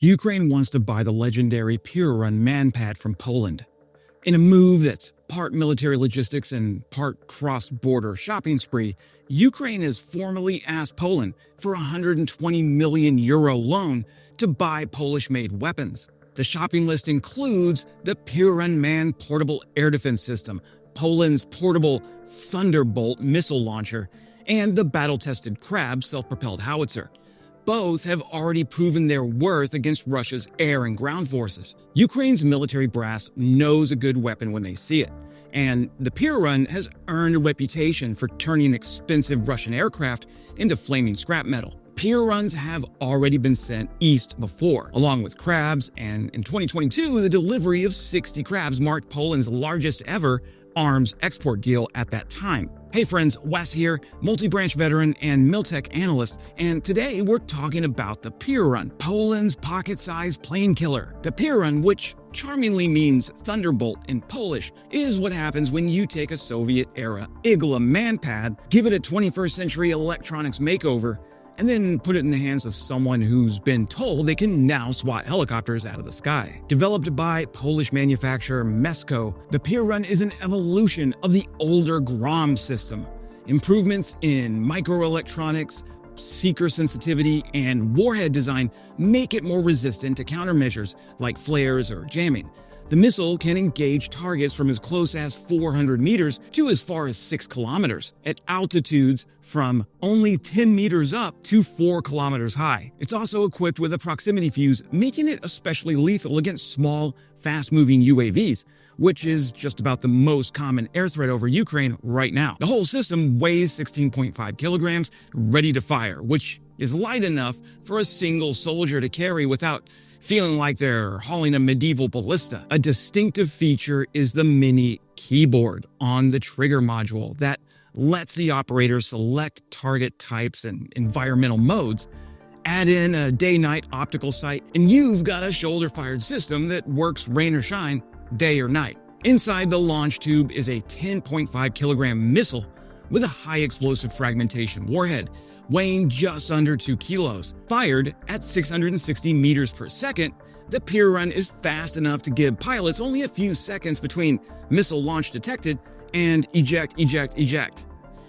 Ukraine wants to buy the legendary Piorun MANPAD from Poland. In a move that's part military logistics and part cross-border shopping spree, Ukraine has formally asked Poland for a €120 million loan to buy Polish-made weapons. The shopping list includes the Piorun Man portable air defense system, Poland's portable Thunderbolt missile launcher, and the battle-tested Crab self-propelled howitzer. Both have already proven their worth against Russia's air and ground forces. Ukraine's military brass knows a good weapon when they see it, and the Piorun has earned a reputation for turning expensive Russian aircraft into flaming scrap metal. Pioruns have already been sent east before, along with Crabs, and in 2022, the delivery of 60 Crabs marked Poland's largest ever arms export deal at that time. Hey friends, Wes here, multi-branch veteran and Miltech analyst, and today we're talking about the Piorun, Poland's pocket-sized plane killer. The Piorun, which charmingly means thunderbolt in Polish, is what happens when you take a Soviet-era Igla MANPAD, give it a 21st century electronics makeover, and then put it in the hands of someone who's been told they can now swat helicopters out of the sky. Developed by Polish manufacturer Mesko, the Piorun is an evolution of the older GROM system. Improvements in microelectronics, seeker sensitivity, and warhead design make it more resistant to countermeasures like flares or jamming. The missile can engage targets from as close as 400 meters to as far as 6 kilometers, at altitudes from only 10 meters up to 4 kilometers high. It's also equipped with a proximity fuse, making it especially lethal against small, fast-moving UAVs, which is just about the most common air threat over Ukraine right now. The whole system weighs 16.5 kilograms, ready to fire, which is light enough for a single soldier to carry without feeling like they're hauling a medieval ballista. A distinctive feature is the mini keyboard on the trigger module that lets the operator select target types and environmental modes. Add in a day-night optical sight, and you've got a shoulder-fired system that works rain or shine, day or night. Inside the launch tube is a 10.5 kilogram missile with a high explosive fragmentation warhead, weighing just under 2 kilos. Fired at 660 meters per second, the Piorun is fast enough to give pilots only a few seconds between missile launch detected and eject.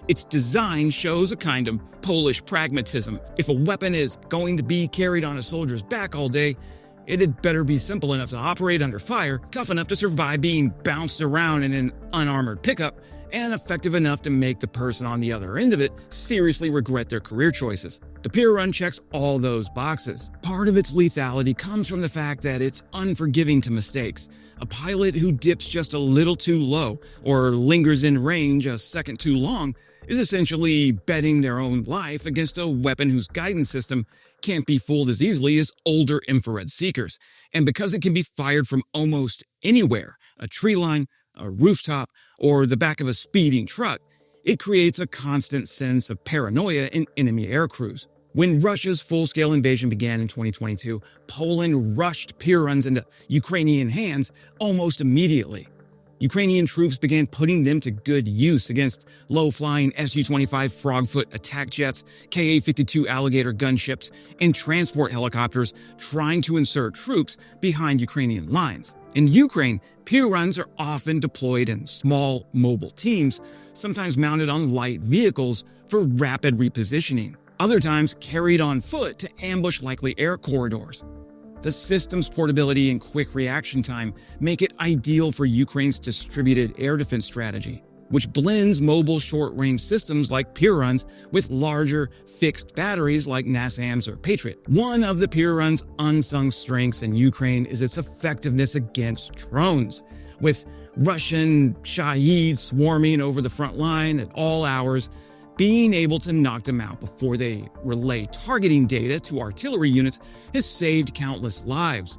Its design shows a kind of Polish pragmatism. If a weapon is going to be carried on a soldier's back all day, it had better be simple enough to operate under fire, tough enough to survive being bounced around in an unarmored pickup, and effective enough to make the person on the other end of it seriously regret their career choices. The Piorun checks all those boxes. Part of its lethality comes from the fact that it's unforgiving to mistakes. A pilot who dips just a little too low or lingers in range a second too long is essentially betting their own life against a weapon whose guidance system can't be fooled as easily as older infrared seekers. And because it can be fired from almost anywhere, a tree line, a rooftop, or the back of a speeding truck, it creates a constant sense of paranoia in enemy air crews. When Russia's full-scale invasion began in 2022, Poland rushed Pioruns into Ukrainian hands almost immediately. Ukrainian troops began putting them to good use against low-flying Su-25 Frogfoot attack jets, Ka-52 Alligator gunships, and transport helicopters trying to insert troops behind Ukrainian lines. In Ukraine, Pioruns are often deployed in small, mobile teams, sometimes mounted on light vehicles for rapid repositioning, other times carried on foot to ambush likely air corridors. The system's portability and quick reaction time make it ideal for Ukraine's distributed air defense strategy, which blends mobile short-range systems like Pioruns with larger, fixed batteries like NASAMS or Patriot. One of the Piorun's unsung strengths in Ukraine is its effectiveness against drones, with Russian Shahed swarming over the front line at all hours. Being able to knock them out before they relay targeting data to artillery units has saved countless lives.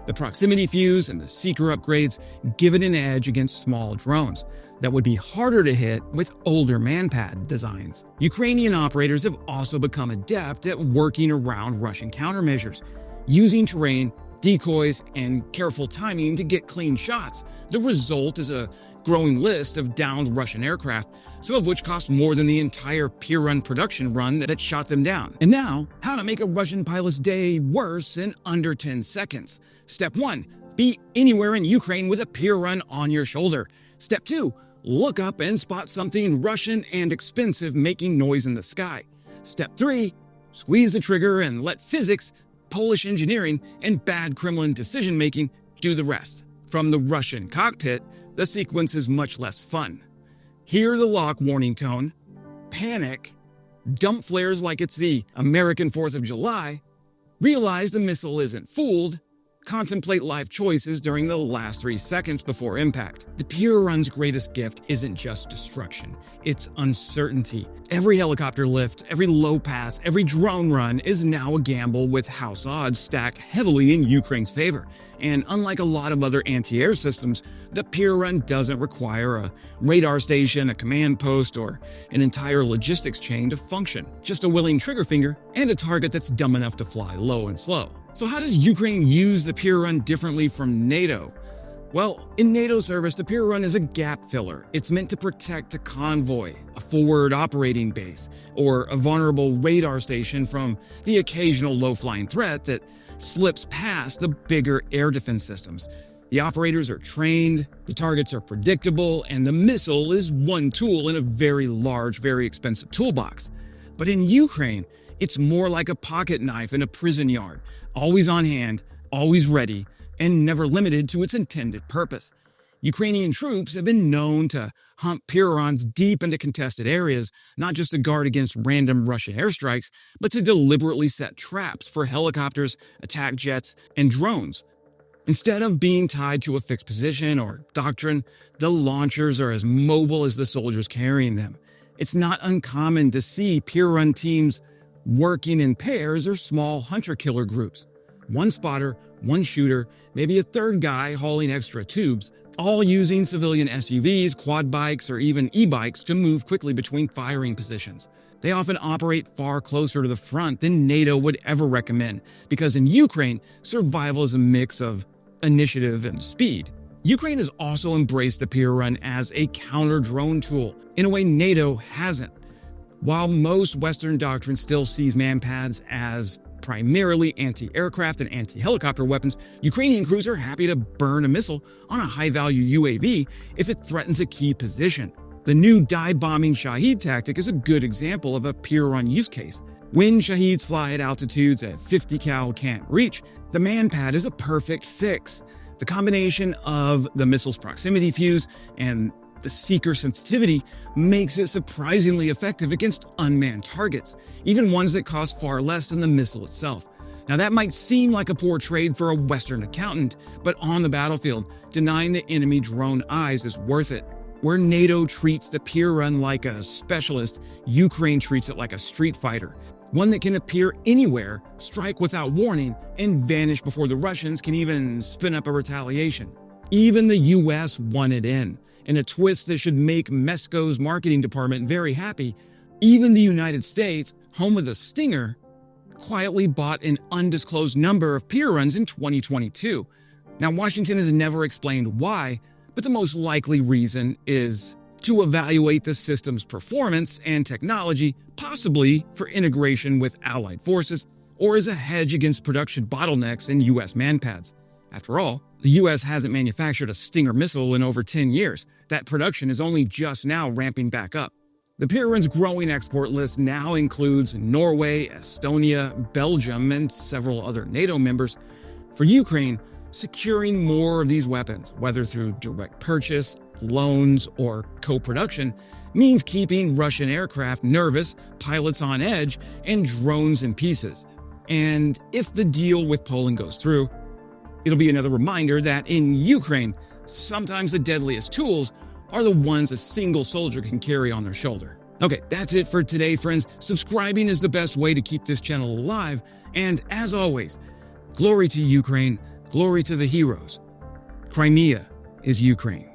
The proximity fuse and the seeker upgrades give it an edge against small drones that would be harder to hit with older MANPAD designs. Ukrainian operators have also become adept at working around Russian countermeasures, using terrain decoys, and careful timing to get clean shots. The result is a growing list of downed Russian aircraft, some of which cost more than the entire Piorun production run that shot them down. And now, how to make a Russian pilot's day worse in under 10 seconds. Step 1. Be anywhere in Ukraine with a Piorun on your shoulder. Step 2. Look up and spot something Russian and expensive making noise in the sky. Step 3. Squeeze the trigger and let physics, Polish engineering, and bad Kremlin decision-making do the rest. From the Russian cockpit, the sequence is much less fun. Hear the lock warning tone, panic, dump flares like it's the American 4th of July, realize the missile isn't fooled, contemplate life choices during the last 3 seconds before impact. The Piorun's greatest gift isn't just destruction, it's uncertainty. Every helicopter lift, every low pass, every drone run is now a gamble with house odds stacked heavily in Ukraine's favor. And unlike a lot of other anti-air systems, the Piorun doesn't require a radar station, a command post, or an entire logistics chain to function. Just a willing trigger finger and a target that's dumb enough to fly low and slow. So how does Ukraine use the Piorun differently from NATO? Well, in NATO service, the Piorun is a gap filler. It's meant to protect a convoy, a forward operating base, or a vulnerable radar station from the occasional low-flying threat that slips past the bigger air defense systems. The operators are trained, the targets are predictable, and the missile is one tool in a very large, very expensive toolbox. But in Ukraine, it's more like a pocket knife in a prison yard, always on hand, always ready, and never limited to its intended purpose. Ukrainian troops have been known to hunt Pioruns deep into contested areas, not just to guard against random Russian airstrikes, but to deliberately set traps for helicopters, attack jets, and drones. Instead of being tied to a fixed position or doctrine, the launchers are as mobile as the soldiers carrying them. It's not uncommon to see Piorun teams working in pairs or small hunter-killer groups. One spotter, one shooter, maybe a third guy hauling extra tubes, all using civilian SUVs, quad bikes, or even e-bikes to move quickly between firing positions. They often operate far closer to the front than NATO would ever recommend, because in Ukraine, survival is a mix of initiative and speed. Ukraine has also embraced the Piorun as a counter-drone tool, in a way NATO hasn't. While most Western doctrine still sees MANPADs as primarily anti-aircraft and anti-helicopter weapons, Ukrainian crews are happy to burn a missile on a high-value UAV if it threatens a key position. The new dive-bombing Shahed tactic is a good example of a Piorun use case. When Shaheds fly at altitudes that 50 cal can't reach, the MANPAD is a perfect fix. The combination of the missile's proximity fuse and the seeker sensitivity makes it surprisingly effective against unmanned targets, even ones that cost far less than the missile itself. Now that might seem like a poor trade for a Western accountant, but on the battlefield, denying the enemy drone eyes is worth it. Where NATO treats the Piorun like a specialist, Ukraine treats it like a street fighter. One that can appear anywhere, strike without warning, and vanish before the Russians can even spin up a retaliation. Even the US wanted in a twist that should make Mesco's marketing department very happy. Even the United States, home of the Stinger, quietly bought an undisclosed number of Pioruns in 2022. Now, Washington has never explained why, but the most likely reason is to evaluate the system's performance and technology, possibly for integration with allied forces, or as a hedge against production bottlenecks in U.S. MANPADs. After all, the U.S. hasn't manufactured a Stinger missile in over 10 years. That production is only just now ramping back up. The Piorun's growing export list now includes Norway, Estonia, Belgium, and several other NATO members. For Ukraine, securing more of these weapons, whether through direct purchase, loans, or co-production, means keeping Russian aircraft nervous, pilots on edge, and drones in pieces. And if the deal with Poland goes through, it'll be another reminder that in Ukraine, sometimes the deadliest tools are the ones a single soldier can carry on their shoulder. Okay, that's it for today, friends. Subscribing is the best way to keep this channel alive. And as always, glory to Ukraine, glory to the heroes. Crimea is Ukraine.